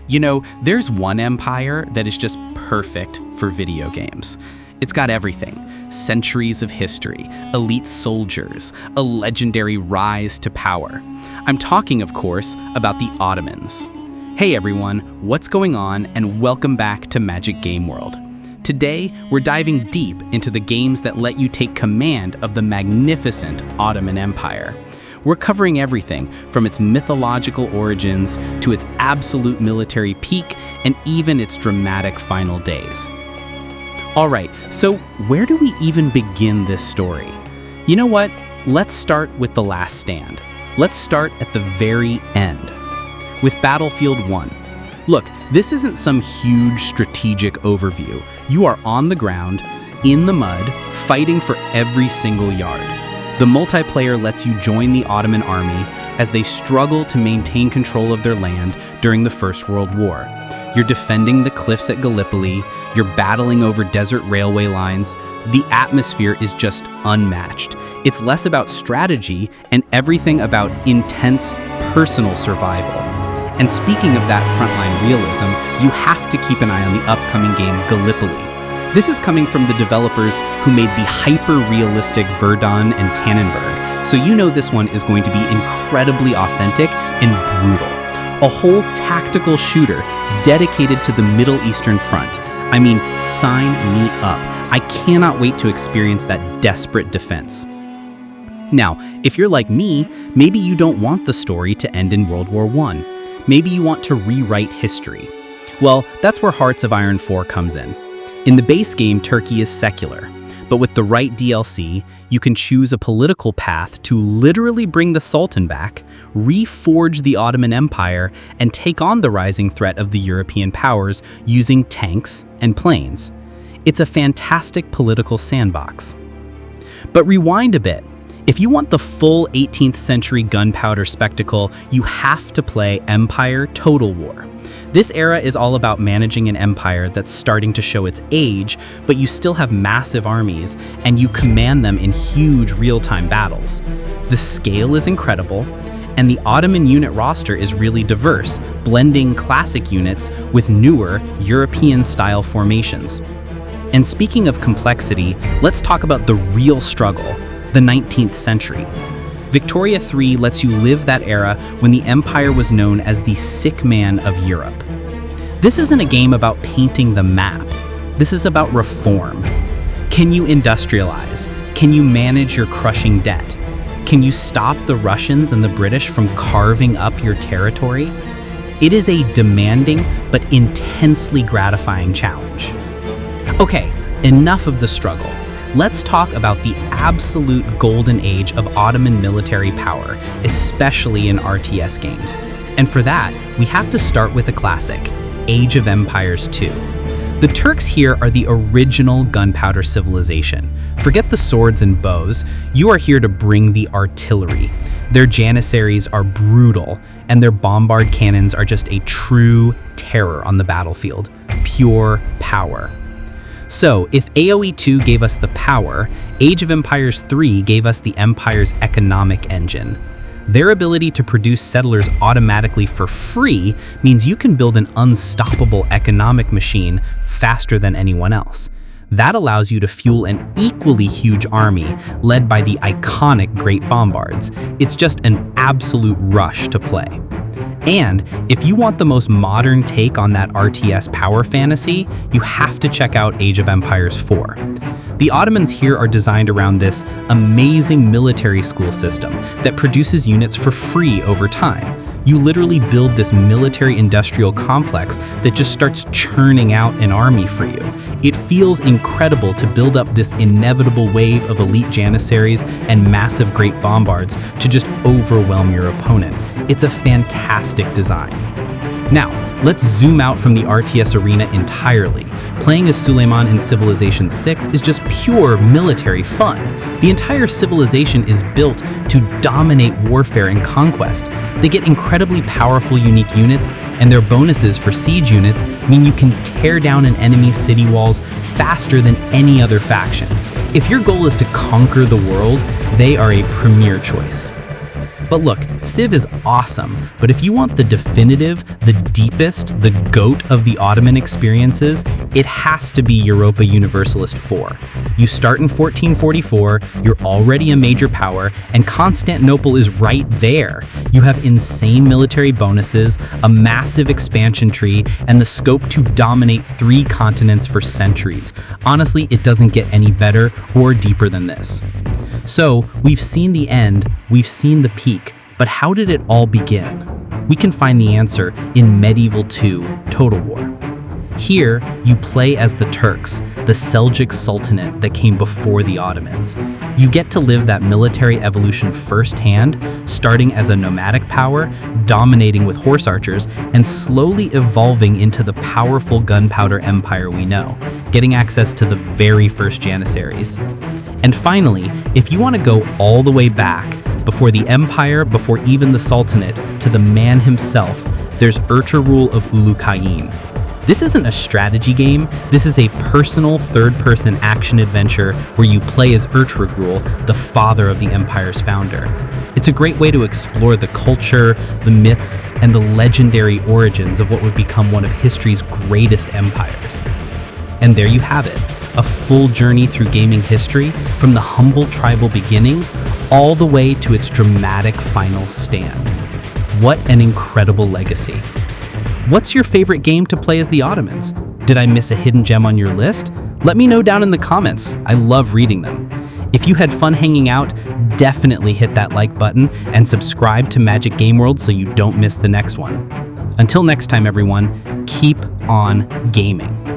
You know, there's one empire that is just perfect for video games. It's got everything: centuries of history, elite soldiers, a legendary rise to power. I'm talking, of course, about the Ottomans. Hey everyone, what's going on, and welcome back to Magic Game World. Today, we're diving deep into the games that let you take command of the magnificent Ottoman Empire. We're covering everything from its mythological origins to its absolute military peak and even its dramatic final days. All right, so where do we even begin this story? You know what? Let's start with The Last Stand. Let's start at the very end, with Battlefield 1. Look, this isn't some huge strategic overview. You are on the ground, in the mud, fighting for every single yard. The multiplayer lets you join the Ottoman army as they struggle to maintain control of their land during the First World War. You're defending the cliffs at Gallipoli, you're battling over desert railway lines. The atmosphere is just unmatched. It's less about strategy and everything about intense personal survival. And speaking of that frontline realism, you have to keep an eye on the upcoming game Gallipoli. This is coming from the developers who made the hyper-realistic Verdun and Tannenberg, so you know this one is going to be incredibly authentic and brutal. A whole tactical shooter dedicated to the Middle Eastern front. I mean, sign me up. I cannot wait to experience that desperate defense. Now, if you're like me, maybe you don't want the story to end in World War I. Maybe you want to rewrite history. Well, that's where Hearts of Iron 4 comes in. In the base game, Turkey is secular, but with the right DLC, you can choose a political path to literally bring the Sultan back, reforge the Ottoman Empire, and take on the rising threat of the European powers using tanks and planes. It's a fantastic political sandbox. But rewind a bit. If you want the full 18th century gunpowder spectacle, you have to play Empire Total War. This era is all about managing an empire that's starting to show its age, but you still have massive armies, and you command them in huge real-time battles. The scale is incredible, and the Ottoman unit roster is really diverse, blending classic units with newer, European-style formations. And speaking of complexity, let's talk about the real struggle, the 19th century. Victoria III lets you live that era when the empire was known as the sick man of Europe. This isn't a game about painting the map. This is about reform. Can you industrialize? Can you manage your crushing debt? Can you stop the Russians and the British from carving up your territory? It is a demanding but intensely gratifying challenge. Okay, enough of the struggle. Let's talk about the absolute golden age of Ottoman military power, especially in RTS games. And for that, we have to start with a classic, Age of Empires II. The Turks here are the original gunpowder civilization. Forget the swords and bows, you are here to bring the artillery. Their Janissaries are brutal, and their Bombard cannons are just a true terror on the battlefield. Pure power. So, if AoE 2 gave us the power, Age of Empires 3 gave us the Empire's economic engine. Their ability to produce settlers automatically for free means you can build an unstoppable economic machine faster than anyone else. That allows you to fuel an equally huge army led by the iconic Great Bombards. It's just an absolute rush to play. And if you want the most modern take on that RTS power fantasy, you have to check out Age of Empires 4. The Ottomans here are designed around this amazing military school system that produces units for free over time. You literally build this military-industrial complex that just starts churning out an army for you. It feels incredible to build up this inevitable wave of elite Janissaries and massive Great Bombards to just overwhelm your opponent. It's a fantastic design. Now, let's zoom out from the RTS arena entirely. Playing as Suleiman in Civilization VI is just pure military fun. The entire civilization is built to dominate warfare and conquest. They get incredibly powerful unique units, and their bonuses for siege units mean you can tear down an enemy's city walls faster than any other faction. If your goal is to conquer the world, they are a premier choice. But look, Civ is awesome, but if you want the definitive, the deepest, the GOAT of the Ottoman experiences, it has to be Europa Universalis IV. You start in 1444, you're already a major power, and Constantinople is right there. You have insane military bonuses, a massive expansion tree, and the scope to dominate 3 continents for centuries. Honestly, it doesn't get any better or deeper than this. So, we've seen the end, we've seen the peak, but how did it all begin? We can find the answer in Medieval II Total War. Here, you play as the Turks, the Seljuk Sultanate that came before the Ottomans. You get to live that military evolution firsthand, starting as a nomadic power, dominating with horse archers, and slowly evolving into the powerful gunpowder empire we know, getting access to the very first Janissaries. And finally, if you want to go all the way back, before the empire, before even the sultanate, to the man himself, there's Ertuğrul of Ulukayin. This isn't a strategy game, this is a personal third-person action-adventure where you play as Ertuğrul, the father of the empire's founder. It's a great way to explore the culture, the myths, and the legendary origins of what would become one of history's greatest empires. And there you have it, a full journey through gaming history, from the humble tribal beginnings all the way to its dramatic final stand. What an incredible legacy. What's your favorite game to play as the Ottomans? Did I miss a hidden gem on your list? Let me know down in the comments. I love reading them. If you had fun hanging out, definitely hit that like button and subscribe to Magic Game World so you don't miss the next one. Until next time, everyone, keep on gaming.